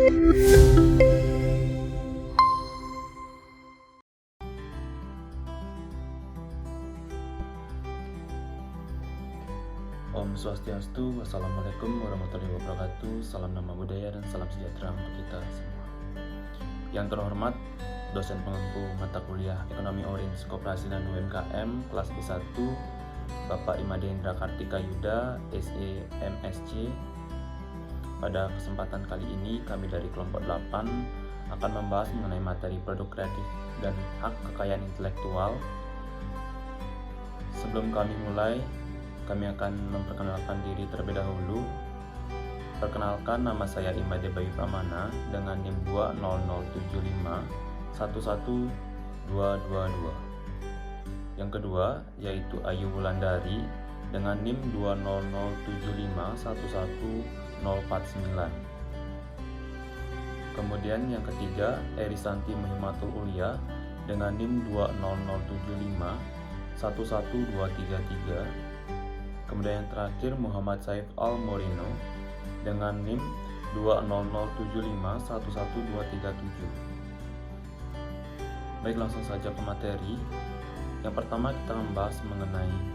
Om Swastiastu, Wassalamualaikum warahmatullahi wabarakatuh. Salam nama budaya dan salam sejahtera untuk kita semua. Yang terhormat, dosen pengampu mata kuliah Ekonomi Orange Koperasi dan UMKM kelas B1, Bapak Imadendra Kartika Yuda, SE MSc. Pada kesempatan kali ini, kami dari kelompok 8 akan membahas mengenai materi produk kreatif dan hak kekayaan intelektual. Sebelum kami mulai, kami akan memperkenalkan diri terlebih dahulu. Perkenalkan, nama saya Imade Bayu Pramana dengan NIM 20075112222. Yang kedua yaitu Ayu Wulandari dengan NIM 20075111049. Kemudian yang ketiga Erisanti Muhimmatul Ulia dengan NIM 20075111233. Kemudian yang terakhir Muhammad Saif Al-Morino dengan NIM 20075111237. Baik, langsung saja ke materi. Yang pertama kita membahas mengenai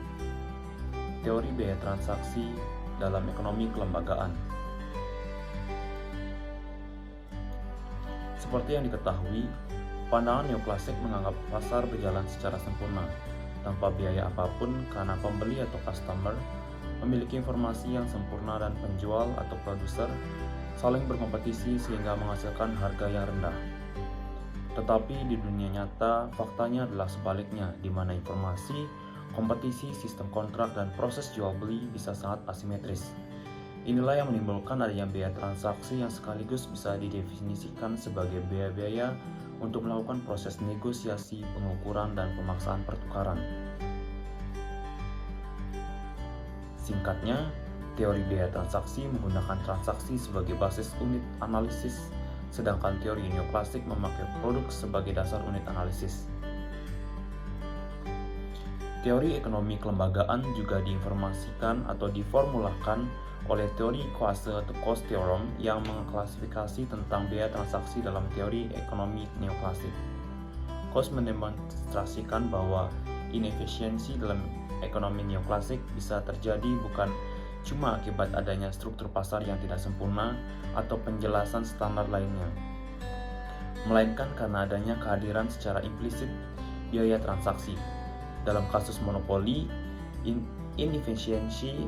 teori biaya transaksi dalam ekonomi kelembagaan. Seperti yang diketahui, pandangan neoklasik menganggap pasar berjalan secara sempurna tanpa biaya apapun karena pembeli atau customer memiliki informasi yang sempurna dan penjual atau produser saling berkompetisi sehingga menghasilkan harga yang rendah. Tetapi di dunia nyata, faktanya adalah sebaliknya, di mana informasi, kompetisi, sistem kontrak, dan proses jual beli bisa sangat asimetris. Inilah yang menimbulkan adanya biaya transaksi yang sekaligus bisa didefinisikan sebagai biaya-biaya untuk melakukan proses negosiasi, pengukuran, dan pemaksaan pertukaran. Singkatnya, teori biaya transaksi menggunakan transaksi sebagai basis unit analisis, sedangkan teori neoklasik memakai produk sebagai dasar unit analisis. Teori ekonomi kelembagaan juga diinformasikan atau diformulakan oleh teori Coase atau cost theorem yang mengklasifikasi tentang biaya transaksi dalam teori ekonomi neoklasik. Coase mendemonstrasikan bahwa inefisiensi dalam ekonomi neoklasik bisa terjadi bukan cuma akibat adanya struktur pasar yang tidak sempurna atau penjelasan standar lainnya, melainkan karena adanya kehadiran secara implisit biaya transaksi. Dalam kasus monopoli, inefisiensi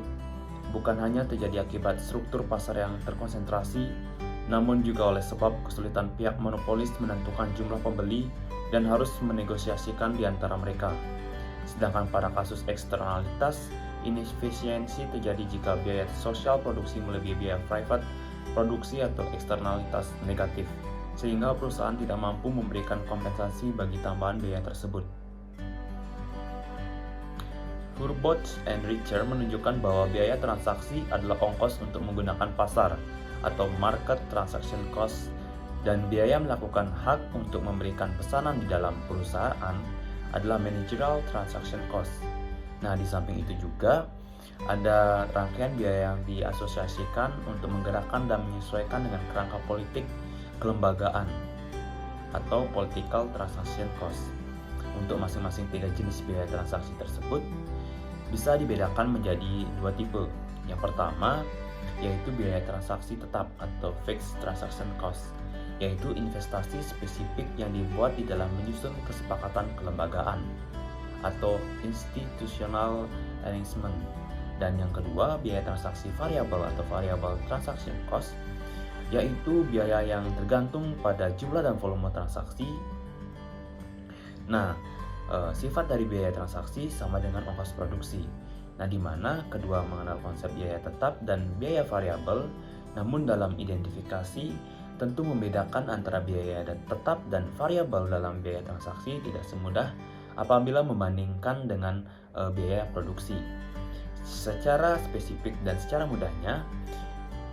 bukan hanya terjadi akibat struktur pasar yang terkonsentrasi, namun juga oleh sebab kesulitan pihak monopolis menentukan jumlah pembeli dan harus menegosiasikan di antara mereka. Sedangkan pada kasus eksternalitas, inefisiensi terjadi jika biaya sosial produksi melebihi biaya private produksi atau eksternalitas negatif, sehingga perusahaan tidak mampu memberikan kompensasi bagi tambahan biaya tersebut. Furboth and Richter menunjukkan bahwa biaya transaksi adalah ongkos untuk menggunakan pasar atau market transaction cost, dan biaya melakukan hak untuk memberikan pesanan di dalam perusahaan adalah managerial transaction cost. Nah, di samping itu juga ada rangkaian biaya yang diasosiasikan untuk menggerakkan dan menyesuaikan dengan kerangka politik kelembagaan atau political transaction cost. Untuk masing-masing 3 jenis biaya transaksi tersebut bisa dibedakan menjadi 2 tipe. Yang pertama yaitu biaya transaksi tetap atau fixed transaction cost, yaitu investasi spesifik yang dibuat di dalam menyusun kesepakatan kelembagaan atau institutional arrangement. Dan yang kedua, biaya transaksi variabel atau variable transaction cost, yaitu biaya yang tergantung pada jumlah dan volume transaksi. Nah, sifat dari biaya transaksi sama dengan ongkos produksi. Nah, di mana kedua mengenal konsep biaya tetap dan biaya variabel, namun dalam identifikasi tentu membedakan antara biaya tetap dan variabel dalam biaya transaksi tidak semudah apabila membandingkan dengan biaya produksi. Secara spesifik dan secara mudahnya,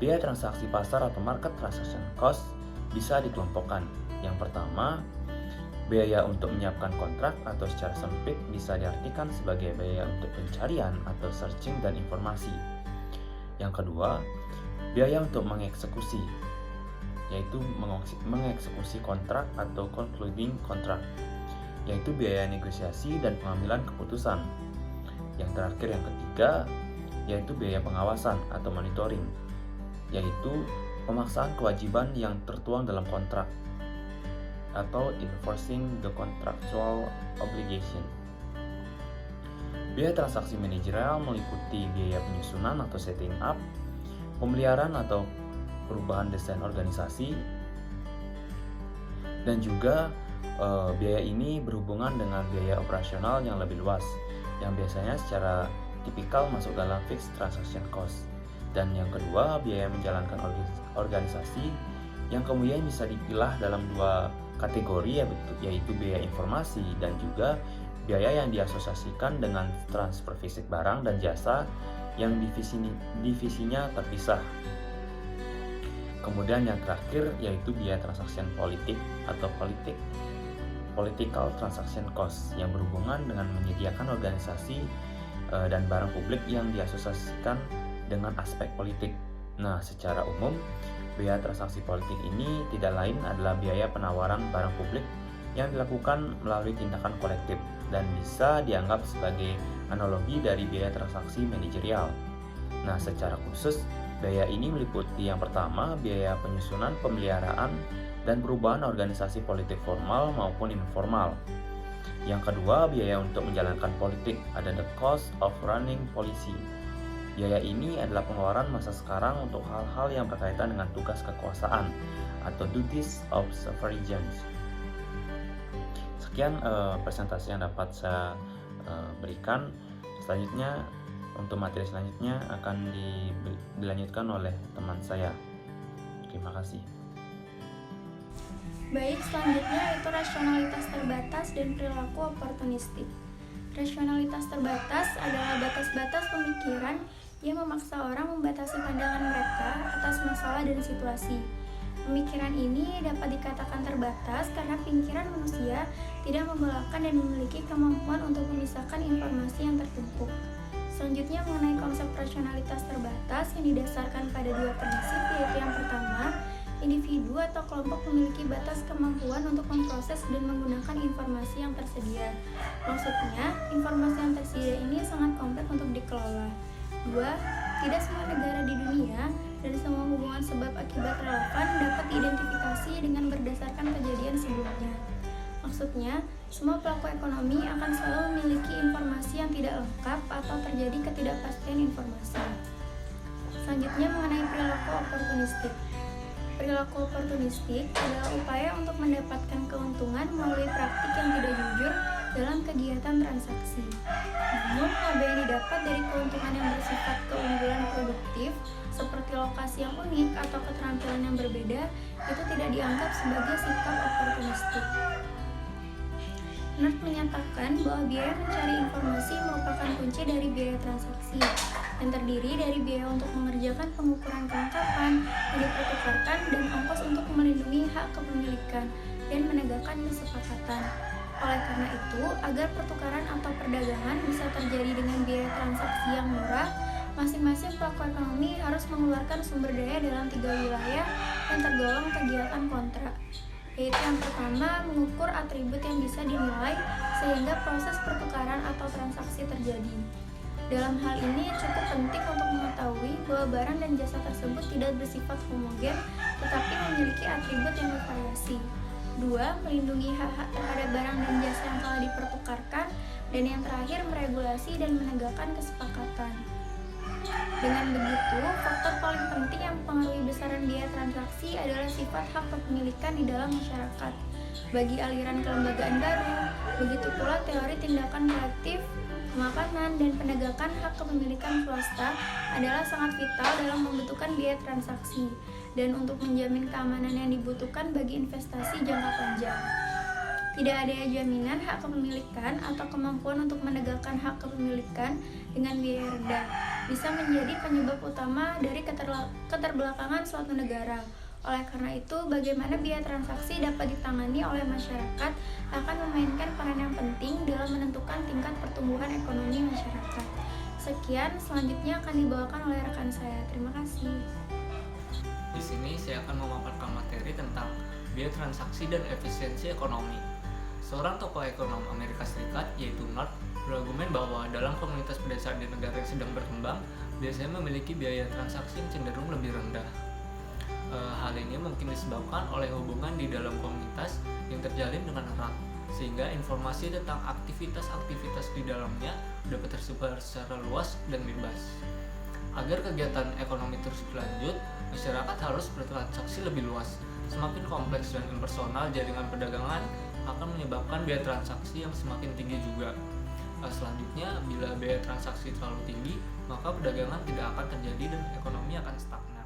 biaya transaksi pasar atau market transaction cost bisa dikelompokkan. Yang pertama, biaya untuk menyiapkan kontrak atau secara sempit bisa diartikan sebagai biaya untuk pencarian atau searching dan informasi. Yang kedua, biaya untuk mengeksekusi. yaitu mengeksekusi kontrak atau concluding contract, yaitu biaya negosiasi dan pengambilan keputusan. Yang terakhir yang ketiga, yaitu biaya pengawasan atau monitoring, yaitu pemaksaan kewajiban yang tertuang dalam kontrak atau enforcing the contractual obligation. Biaya transaksi manajerial meliputi biaya penyusunan atau setting up, pemeliharaan atau perubahan desain organisasi, dan juga biaya ini berhubungan dengan biaya operasional yang lebih luas, yang biasanya secara tipikal masuk dalam fixed transaction cost. Dan yang kedua, biaya menjalankan organisasi yang kemudian bisa dipilah dalam dua kategori, yaitu biaya informasi dan juga biaya yang diasosiasikan dengan transfer fisik barang dan jasa yang divisinya terpisah. Kemudian yang terakhir yaitu biaya transaksi politik atau political transaction cost yang berhubungan dengan menyediakan organisasi dan barang publik yang diasosiasikan dengan aspek politik. Nah, secara umum, biaya transaksi politik ini tidak lain adalah biaya penawaran barang publik yang dilakukan melalui tindakan kolektif dan bisa dianggap sebagai analogi dari biaya transaksi manajerial. Nah, secara khusus, biaya ini meliputi yang pertama, biaya penyusunan, pemeliharaan, dan perubahan organisasi politik formal maupun informal. Yang kedua, biaya untuk menjalankan politik, ada the cost of running policy. Biaya ini adalah pengeluaran masa sekarang untuk hal-hal yang berkaitan dengan tugas kekuasaan atau duties of suffragans. Sekian presentasi yang dapat saya berikan. Selanjutnya, untuk materi selanjutnya akan dilanjutkan oleh teman saya. Terima kasih. Baik, selanjutnya itu rasionalitas terbatas dan perilaku oportunistik. Rasionalitas terbatas adalah batas-batas pemikiran yang memaksa orang membatasi pandangan mereka atas masalah dan situasi. Pemikiran ini dapat dikatakan terbatas karena pikiran manusia tidak membelakang dan memiliki kemampuan untuk memisahkan informasi yang tertumpuk. Selanjutnya mengenai konsep rasionalitas terbatas yang didasarkan pada dua prinsip, yaitu yang pertama, individu atau kelompok memiliki batas kemampuan untuk memproses dan menggunakan informasi yang tersedia. Maksudnya, informasi yang tersedia ini sangat kompleks untuk dikelola. Dua, tidak semua negara di dunia dan semua hubungan sebab akibat relevan dapat diidentifikasi dengan berdasarkan kejadian sebelumnya. Maksudnya, semua pelaku ekonomi akan selalu memiliki informasi yang tidak lengkap atau terjadi ketidakpastian informasi. Selanjutnya mengenai perilaku oportunistik. Perilaku oportunistik adalah upaya untuk mendapatkan keuntungan melalui praktik yang tidak jujur dalam kegiatan transaksi. Namun, laba yang didapat dari keuntungan yang bersifat keunggulan produktif, seperti lokasi yang unik atau keterampilan yang berbeda, itu tidak dianggap sebagai sikap oportunistik. Nerd menyatakan bahwa biaya mencari informasi merupakan kunci dari biaya transaksi, yang terdiri dari biaya untuk mengerjakan pengukuran kelengkapan yang dipertukarkan dan ongkos untuk melindungi hak kepemilikan dan menegakkan kesepakatan. Oleh karena itu, agar pertukaran atau perdagangan bisa terjadi dengan biaya transaksi yang murah, masing-masing pelaku ekonomi harus mengeluarkan sumber daya dalam 3 wilayah yang tergolong kegiatan kontrak, yaitu yang pertama, mengukur atribut yang bisa dinilai sehingga proses pertukaran atau transaksi terjadi. Dalam hal ini cukup penting untuk mengetahui bahwa barang dan jasa tersebut tidak bersifat homogen tetapi memiliki atribut yang bervariasi. 2. Melindungi hak-hak terhadap barang dan jasa yang telah dipertukarkan. Dan yang terakhir, meregulasi dan menegakkan kesepakatan. Dengan begitu, faktor paling penting yang mempengaruhi besaran biaya transaksi adalah sifat hak kepemilikan di dalam masyarakat. Bagi aliran kelembagaan baru, begitu pula teori tindakan kolektif, pemakanan, dan penegakan hak kepemilikan swasta adalah sangat vital dalam membentukkan biaya transaksi dan untuk menjamin keamanan yang dibutuhkan bagi investasi jangka panjang. Tidak ada jaminan hak kepemilikan atau kemampuan untuk menegakkan hak kepemilikan dengan biaya rendah bisa menjadi penyebab utama dari keterbelakangan suatu negara. Oleh karena itu, bagaimana biaya transaksi dapat ditangani oleh masyarakat akan memainkan peran yang penting dalam menentukan tingkat pertumbuhan ekonomi masyarakat. Sekian, selanjutnya akan dibawakan oleh rekan saya. Terima kasih. Di sini saya akan memaparkan materi materi tentang biaya transaksi dan efisiensi ekonomi. Seorang tokoh ekonom Amerika Serikat, yaitu North, berargumen bahwa dalam komunitas pedesaan di negara yang sedang berkembang, biasanya memiliki biaya transaksi yang cenderung lebih rendah. Hal ini mungkin disebabkan oleh hubungan di dalam komunitas yang terjalin dengan erat, sehingga informasi tentang aktivitas-aktivitas di dalamnya dapat tersebar secara luas dan bebas. Agar kegiatan ekonomi terus berlanjut, masyarakat harus bertransaksi lebih luas. Semakin kompleks dan impersonal jaringan perdagangan akan menyebabkan biaya transaksi yang semakin tinggi juga. Selanjutnya, bila biaya transaksi terlalu tinggi, maka perdagangan tidak akan terjadi dan ekonomi akan stagnan.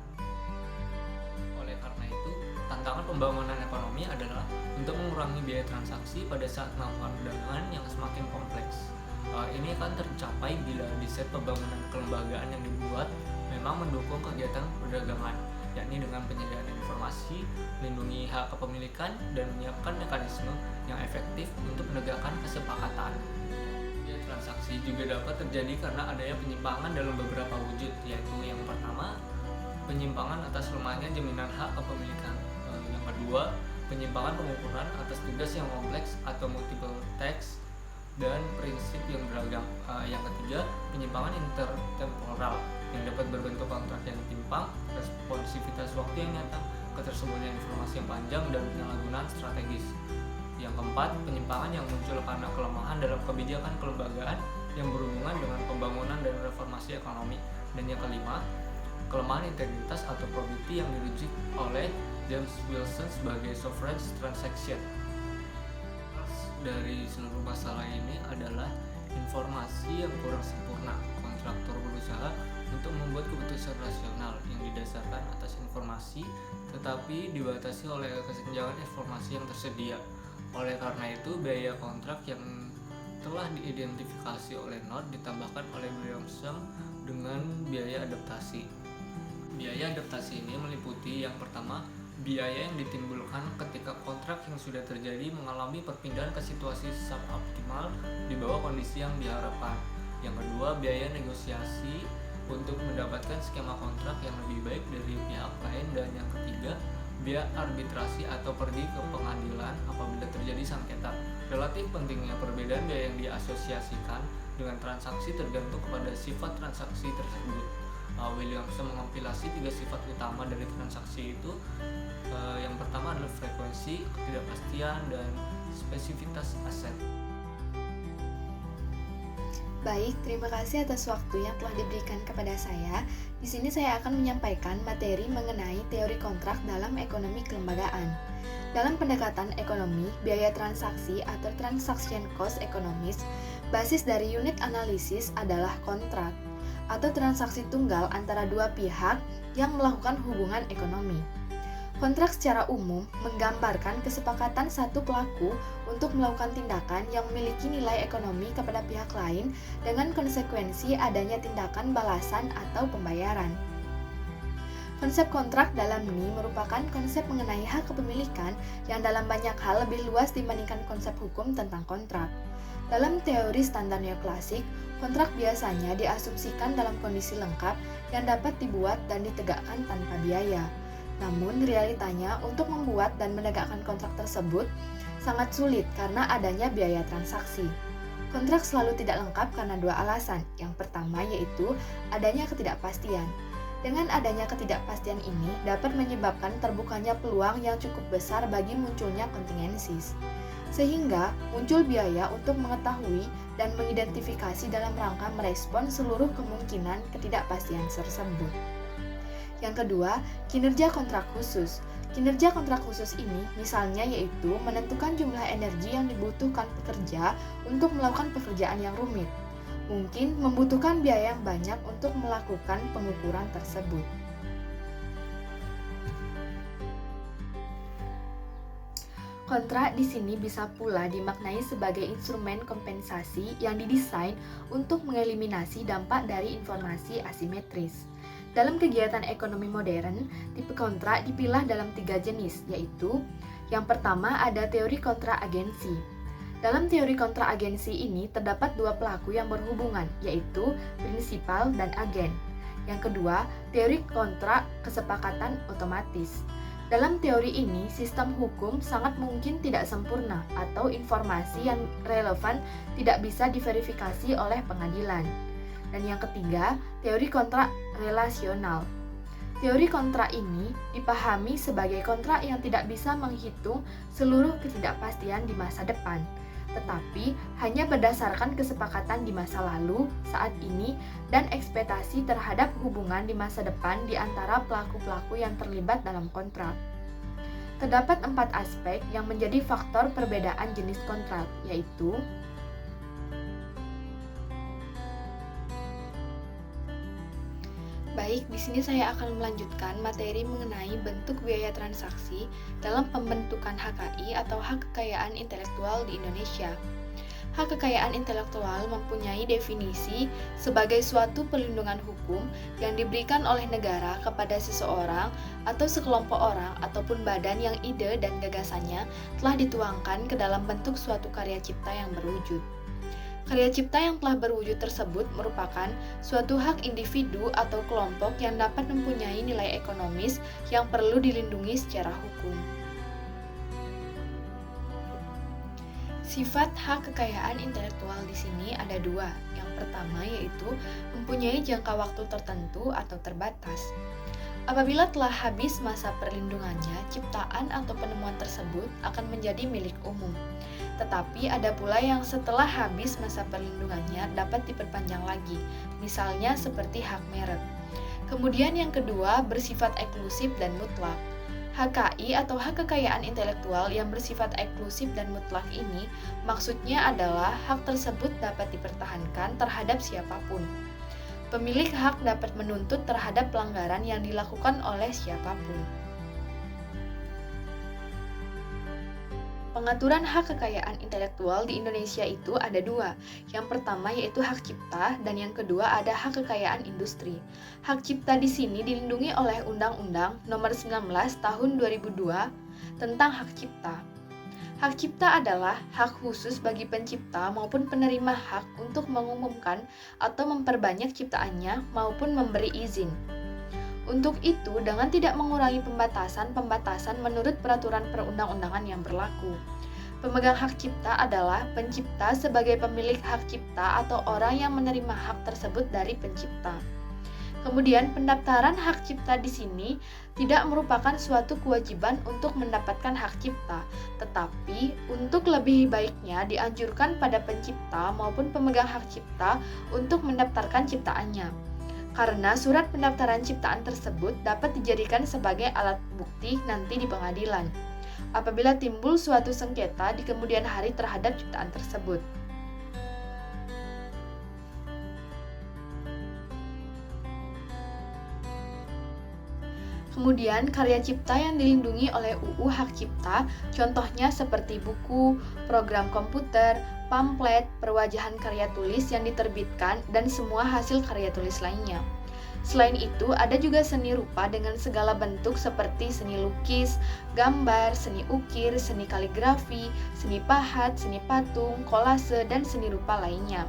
Oleh karena itu, tantangan pembangunan ekonomi adalah untuk mengurangi biaya transaksi pada saat melakukan perdagangan yang semakin kompleks. Ini akan tercapai bila desain pembangunan kelembagaan yang dibuat memang mendukung kegiatan perdagangan, yakni dengan penyediaan informasi, melindungi hak kepemilikan, dan menyiapkan mekanisme yang efektif untuk menegakkan kesepakatan. Biaya transaksi juga dapat terjadi karena adanya penyimpangan dalam beberapa wujud, yaitu yang pertama, penyimpangan atas lemahnya jaminan hak kepemilikan. Yang kedua, penyimpangan pengukuran atas tugas yang kompleks atau multiple task dan prinsip yang beragam. Yang ketiga, penyimpangan intertemporal yang dapat berbentuk kontrak yang timpang, responsivitas waktu yang nyata, ketersembunyian informasi yang panjang, dan penyalahgunaan strategis. Yang keempat, penyimpangan yang muncul karena kelemahan dalam kebijakan kelembagaan yang berhubungan dengan pembangunan dan reformasi ekonomi. Dan yang kelima, kelemahan integritas atau probity yang dirujuk oleh James Wilson sebagai sovereign transaction. Dari seluruh masalah ini adalah informasi yang kurang sempurna. Kontraktor berusaha untuk membuat keputusan rasional yang didasarkan atas informasi, tetapi dibatasi oleh kesenjangan informasi yang tersedia. Oleh karena itu, biaya kontrak yang telah diidentifikasi oleh North ditambahkan oleh Williamson dengan biaya adaptasi. Biaya adaptasi ini meliputi yang pertama, biaya yang ditimbulkan ketika kontrak yang sudah terjadi mengalami perpindahan ke situasi suboptimal di bawah kondisi yang diharapkan. Yang kedua, biaya negosiasi untuk mendapatkan skema kontrak yang lebih baik dari pihak lain. Dan yang ketiga, biaya arbitrasi atau pergi ke pengadilan apabila terjadi sengketa. Relatif pentingnya perbedaan biaya yang diasosiasikan dengan transaksi tergantung kepada sifat transaksi tersebut. Williamson mengompilasi 3 sifat utama dari transaksi itu. Yang pertama adalah frekuensi, ketidakpastian, dan spesifitas aset. Baik, terima kasih atas waktu yang telah diberikan kepada saya. Di sini saya akan menyampaikan materi mengenai teori kontrak dalam ekonomi kelembagaan. Dalam pendekatan ekonomi, biaya transaksi atau transaction cost ekonomis, basis dari unit analisis adalah kontrak atau transaksi tunggal antara dua pihak yang melakukan hubungan ekonomi. Kontrak secara umum menggambarkan kesepakatan satu pelaku untuk melakukan tindakan yang memiliki nilai ekonomi kepada pihak lain dengan konsekuensi adanya tindakan balasan atau pembayaran. Konsep kontrak dalam ini merupakan konsep mengenai hak kepemilikan yang dalam banyak hal lebih luas dibandingkan konsep hukum tentang kontrak. Dalam teori standar neoklasik, kontrak biasanya diasumsikan dalam kondisi lengkap yang dapat dibuat dan ditegakkan tanpa biaya. Namun realitanya untuk membuat dan menegakkan kontrak tersebut sangat sulit karena adanya biaya transaksi. Kontrak selalu tidak lengkap karena dua alasan. Yang pertama yaitu adanya ketidakpastian. Dengan adanya ketidakpastian ini dapat menyebabkan terbukanya peluang yang cukup besar bagi munculnya contingencies, sehingga muncul biaya untuk mengetahui dan mengidentifikasi dalam rangka merespon seluruh kemungkinan ketidakpastian tersebut. Yang kedua, kinerja kontrak khusus. Kinerja kontrak khusus ini misalnya yaitu menentukan jumlah energi yang dibutuhkan pekerja untuk melakukan pekerjaan yang rumit. Mungkin membutuhkan biaya yang banyak untuk melakukan pengukuran tersebut. Kontrak di sini bisa pula dimaknai sebagai instrumen kompensasi yang didesain untuk mengeliminasi dampak dari informasi asimetris. Dalam kegiatan ekonomi modern, tipe kontrak dipilah dalam 3 jenis, yaitu yang pertama ada teori kontrak agensi. Dalam teori kontrak agensi ini terdapat dua pelaku yang berhubungan, yaitu prinsipal dan agen. Yang kedua, teori kontrak kesepakatan otomatis. Dalam teori ini, sistem hukum sangat mungkin tidak sempurna atau informasi yang relevan tidak bisa diverifikasi oleh pengadilan. Dan yang ketiga, teori kontrak relasional. Teori kontrak ini dipahami sebagai kontrak yang tidak bisa menghitung seluruh ketidakpastian di masa depan, tetapi hanya berdasarkan kesepakatan di masa lalu, saat ini, dan ekspektasi terhadap hubungan di masa depan di antara pelaku-pelaku yang terlibat dalam kontrak. Terdapat 4 aspek yang menjadi faktor perbedaan jenis kontrak, yaitu Baik, di sini saya akan melanjutkan materi mengenai bentuk biaya transaksi dalam pembentukan HKI atau hak kekayaan intelektual di Indonesia. Hak kekayaan intelektual mempunyai definisi sebagai suatu perlindungan hukum yang diberikan oleh negara kepada seseorang atau sekelompok orang ataupun badan yang ide dan gagasannya telah dituangkan ke dalam bentuk suatu karya cipta yang berwujud. Karya cipta yang telah berwujud tersebut merupakan suatu hak individu atau kelompok yang dapat mempunyai nilai ekonomis yang perlu dilindungi secara hukum. Sifat hak kekayaan intelektual di sini ada 2. Yang pertama yaitu mempunyai jangka waktu tertentu atau terbatas. Apabila telah habis masa perlindungannya, ciptaan atau penemuan tersebut akan menjadi milik umum. Tetapi ada pula yang setelah habis masa perlindungannya dapat diperpanjang lagi, misalnya seperti hak merek. Kemudian yang kedua bersifat eksklusif dan mutlak. HKI atau hak kekayaan intelektual yang bersifat eksklusif dan mutlak ini maksudnya adalah hak tersebut dapat dipertahankan terhadap siapapun. Pemilik hak dapat menuntut terhadap pelanggaran yang dilakukan oleh siapapun. Pengaturan hak kekayaan intelektual di Indonesia itu ada 2. Yang pertama yaitu hak cipta dan yang kedua ada hak kekayaan industri. Hak cipta di sini dilindungi oleh Undang-Undang Nomor 19 Tahun 2002 tentang hak cipta. Hak cipta adalah hak khusus bagi pencipta maupun penerima hak untuk mengumumkan atau memperbanyak ciptaannya maupun memberi izin. Untuk itu, dengan tidak mengurangi pembatasan menurut peraturan perundang-undangan yang berlaku. Pemegang hak cipta adalah pencipta sebagai pemilik hak cipta atau orang yang menerima hak tersebut dari pencipta. Kemudian, pendaftaran hak cipta di sini tidak merupakan suatu kewajiban untuk mendapatkan hak cipta, tetapi untuk lebih baiknya dianjurkan pada pencipta maupun pemegang hak cipta untuk mendaftarkan ciptaannya. Karena surat pendaftaran ciptaan tersebut dapat dijadikan sebagai alat bukti nanti di pengadilan, apabila timbul suatu sengketa di kemudian hari terhadap ciptaan tersebut. Kemudian, karya cipta yang dilindungi oleh UU Hak Cipta, contohnya seperti buku, program komputer, pamflet, perwajahan karya tulis yang diterbitkan, dan semua hasil karya tulis lainnya. Selain itu, ada juga seni rupa dengan segala bentuk seperti seni lukis, gambar, seni ukir, seni kaligrafi, seni pahat, seni patung, kolase, dan seni rupa lainnya.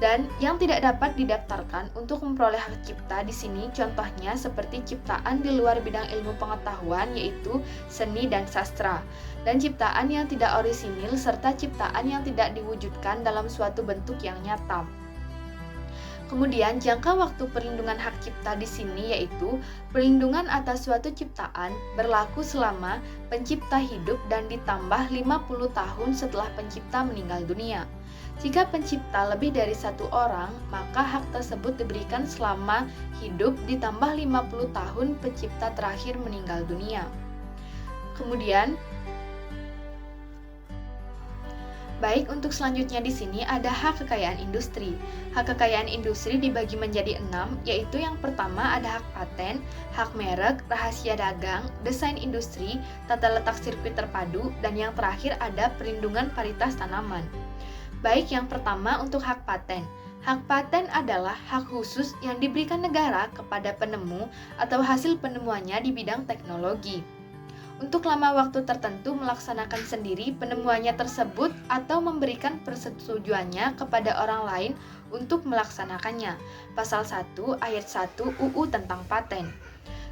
Dan yang tidak dapat didaftarkan untuk memperoleh hak cipta di sini contohnya seperti ciptaan di luar bidang ilmu pengetahuan yaitu seni dan sastra, dan ciptaan yang tidak orisinil serta ciptaan yang tidak diwujudkan dalam suatu bentuk yang nyata. Kemudian jangka waktu perlindungan hak cipta di sini yaitu perlindungan atas suatu ciptaan berlaku selama pencipta hidup dan ditambah 50 tahun setelah pencipta meninggal dunia. Jika pencipta lebih dari 1 orang, maka hak tersebut diberikan selama hidup ditambah 50 tahun pencipta terakhir meninggal dunia. Kemudian, baik untuk selanjutnya di sini ada hak kekayaan industri. Hak kekayaan industri dibagi menjadi 6, yaitu yang pertama ada hak paten, hak merek, rahasia dagang, desain industri, tata letak sirkuit terpadu, dan yang terakhir ada perlindungan varietas tanaman. Baik, yang pertama untuk hak paten. Hak paten adalah hak khusus yang diberikan negara kepada penemu atau hasil penemuannya di bidang teknologi. Untuk lama waktu tertentu melaksanakan sendiri penemuannya tersebut atau memberikan persetujuannya kepada orang lain untuk melaksanakannya. Pasal 1 ayat 1 UU tentang paten.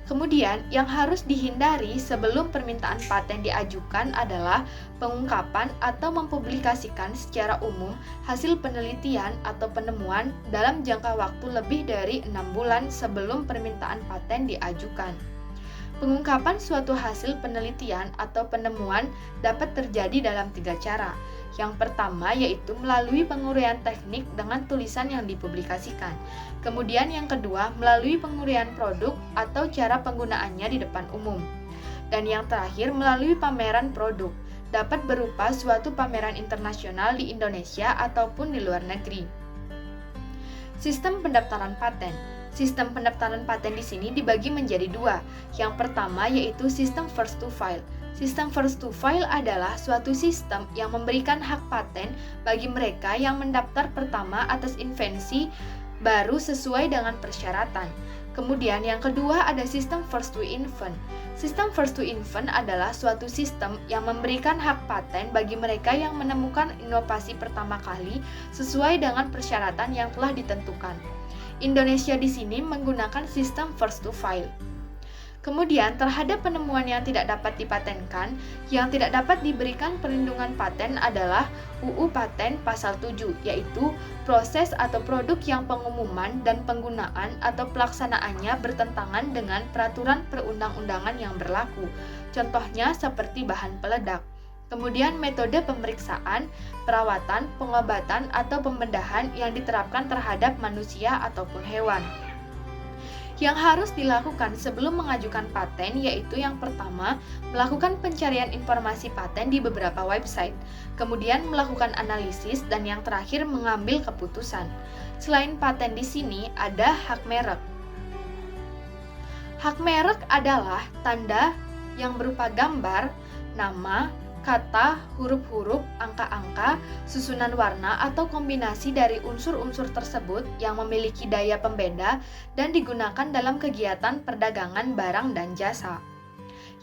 Kemudian, yang harus dihindari sebelum permintaan paten diajukan adalah pengungkapan atau mempublikasikan secara umum hasil penelitian atau penemuan dalam jangka waktu lebih dari 6 bulan sebelum permintaan paten diajukan. Pengungkapan suatu hasil penelitian atau penemuan dapat terjadi dalam 3 cara. Yang pertama yaitu melalui penguraian teknik dengan tulisan yang dipublikasikan. Kemudian yang kedua melalui penguraian produk atau cara penggunaannya di depan umum. Dan yang terakhir melalui pameran produk. Dapat berupa suatu pameran internasional di Indonesia ataupun di luar negeri. Sistem pendaftaran paten. Sistem pendaftaran paten di sini dibagi menjadi 2. Yang pertama yaitu sistem first to file. Sistem first to file adalah suatu sistem yang memberikan hak paten bagi mereka yang mendaftar pertama atas invensi baru sesuai dengan persyaratan. Kemudian yang kedua ada sistem first to invent. Sistem first to invent adalah suatu sistem yang memberikan hak paten bagi mereka yang menemukan inovasi pertama kali sesuai dengan persyaratan yang telah ditentukan. Indonesia di sini menggunakan sistem first to file. Kemudian, terhadap penemuan yang tidak dapat dipatenkan, yang tidak dapat diberikan perlindungan paten adalah UU Paten Pasal 7, yaitu proses atau produk yang pengumuman dan penggunaan atau pelaksanaannya bertentangan dengan peraturan perundang-undangan yang berlaku. Contohnya seperti bahan peledak. Kemudian metode pemeriksaan, perawatan, pengobatan, atau pembedahan yang diterapkan terhadap manusia ataupun hewan. Yang harus dilakukan sebelum mengajukan paten yaitu yang pertama, melakukan pencarian informasi paten di beberapa website, kemudian melakukan analisis, dan yang terakhir mengambil keputusan. Selain paten di sini ada hak merek. Hak merek adalah tanda yang berupa gambar, nama, kata, huruf-huruf, angka-angka, susunan warna, atau kombinasi dari unsur-unsur tersebut yang memiliki daya pembeda dan digunakan dalam kegiatan perdagangan barang dan jasa.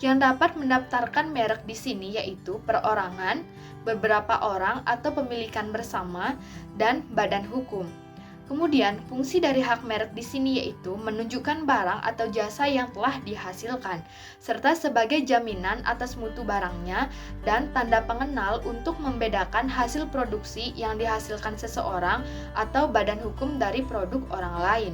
Yang dapat mendaftarkan merek di sini yaitu perorangan, beberapa orang atau pemilikan bersama, dan badan hukum. Kemudian, fungsi dari hak merek di sini yaitu menunjukkan barang atau jasa yang telah dihasilkan, serta sebagai jaminan atas mutu barangnya dan tanda pengenal untuk membedakan hasil produksi yang dihasilkan seseorang atau badan hukum dari produk orang lain.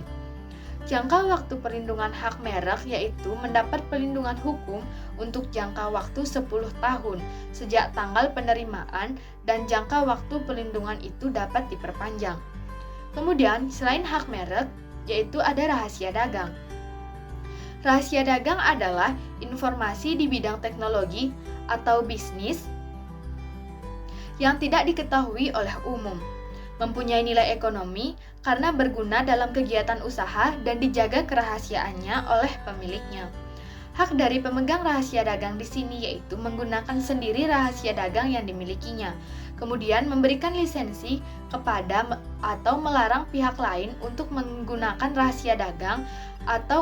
Jangka waktu perlindungan hak merek yaitu mendapat perlindungan hukum untuk jangka waktu 10 tahun sejak tanggal penerimaan, dan jangka waktu perlindungan itu dapat diperpanjang. Kemudian, selain hak merek, yaitu ada rahasia dagang. Rahasia dagang adalah informasi di bidang teknologi atau bisnis yang tidak diketahui oleh umum, mempunyai nilai ekonomi karena berguna dalam kegiatan usaha dan dijaga kerahasiaannya oleh pemiliknya. Hak dari pemegang rahasia dagang di sini yaitu menggunakan sendiri rahasia dagang yang dimilikinya, kemudian memberikan lisensi kepada atau melarang pihak lain untuk menggunakan rahasia dagang atau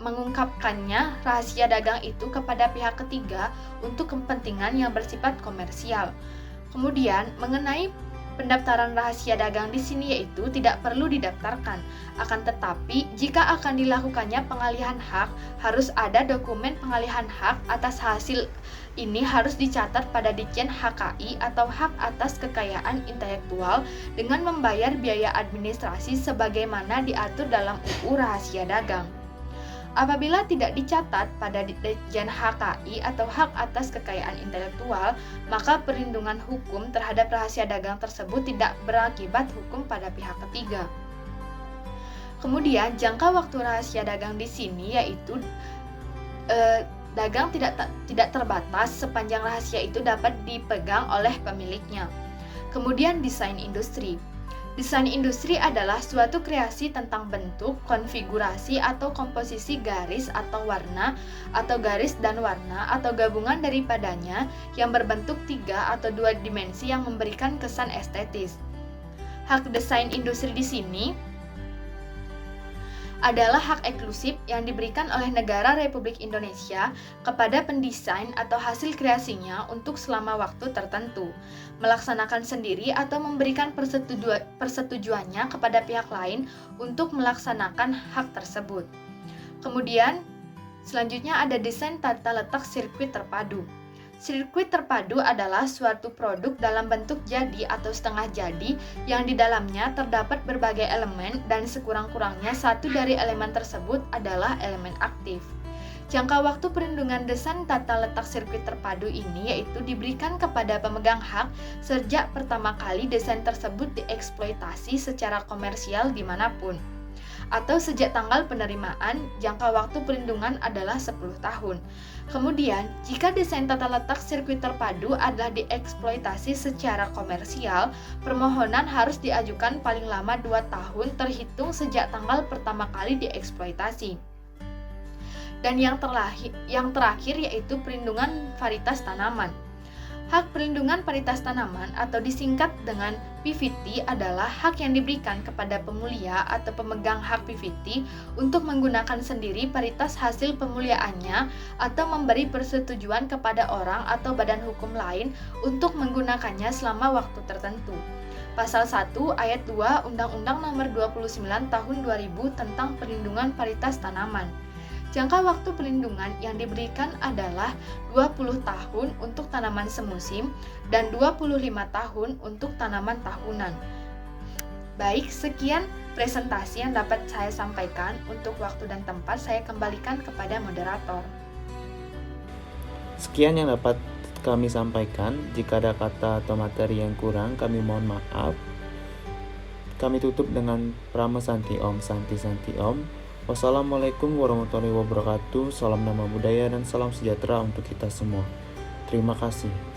mengungkapkannya rahasia dagang itu kepada pihak ketiga untuk kepentingan yang bersifat komersial. Kemudian, mengenai pendaftaran rahasia dagang di sini yaitu tidak perlu didaftarkan. Akan tetapi, jika akan dilakukannya pengalihan hak, harus ada dokumen pengalihan hak atas hasil ini harus dicatat pada Ditjen HKI atau hak atas kekayaan intelektual dengan membayar biaya administrasi sebagaimana diatur dalam UU Rahasia Dagang. Apabila tidak dicatat pada Ditjen HKI atau hak atas kekayaan intelektual, maka perlindungan hukum terhadap rahasia dagang tersebut tidak berakibat hukum pada pihak ketiga. Kemudian, jangka waktu rahasia dagang di sini yaitu dagang tidak terbatas sepanjang rahasia itu dapat dipegang oleh pemiliknya. Kemudian, desain industri. Desain industri adalah suatu kreasi tentang bentuk, konfigurasi, atau komposisi garis atau warna, atau garis dan warna, atau gabungan daripadanya yang berbentuk 3 atau 2 dimensi yang memberikan kesan estetis. Hak desain industri di sini adalah hak eksklusif yang diberikan oleh negara Republik Indonesia kepada pendesain atau hasil kreasinya untuk selama waktu tertentu, melaksanakan sendiri atau memberikan persetujuannya kepada pihak lain untuk melaksanakan hak tersebut. Kemudian, Selanjutnya ada desain tata letak sirkuit terpadu. Sirkuit terpadu adalah suatu produk dalam bentuk jadi atau setengah jadi yang di dalamnya terdapat berbagai elemen dan sekurang-kurangnya satu dari elemen tersebut adalah elemen aktif. Jangka waktu perlindungan desain tata letak sirkuit terpadu ini yaitu diberikan kepada pemegang hak sejak pertama kali desain tersebut dieksploitasi secara komersial dimanapun. Atau sejak tanggal penerimaan, jangka waktu perlindungan adalah 10 tahun. Kemudian, jika desain tata letak sirkuit terpadu adalah dieksploitasi secara komersial, permohonan harus diajukan paling lama 2 tahun terhitung sejak tanggal pertama kali dieksploitasi. Dan yang terakhir yaitu perlindungan varietas tanaman. Hak perlindungan varietas tanaman atau disingkat dengan PVT adalah hak yang diberikan kepada pemulia atau pemegang hak PVT untuk menggunakan sendiri varietas hasil pemuliaannya atau memberi persetujuan kepada orang atau badan hukum lain untuk menggunakannya selama waktu tertentu. Pasal 1 ayat 2 Undang-Undang Nomor 29 Tahun 2000 tentang Perlindungan Varietas Tanaman. Jangka waktu perlindungan yang diberikan adalah 20 tahun untuk tanaman semusim dan 25 tahun untuk tanaman tahunan. Baik, sekian presentasi yang dapat saya sampaikan. Untuk waktu dan tempat saya kembalikan kepada moderator. Sekian yang dapat kami sampaikan. Jika ada kata atau materi yang kurang, kami mohon maaf. Kami tutup dengan Prama Santi Om, Santi Santi Om. Wassalamualaikum warahmatullahi wabarakatuh. Salam nama budaya dan salam sejahtera untuk kita semua. Terima kasih.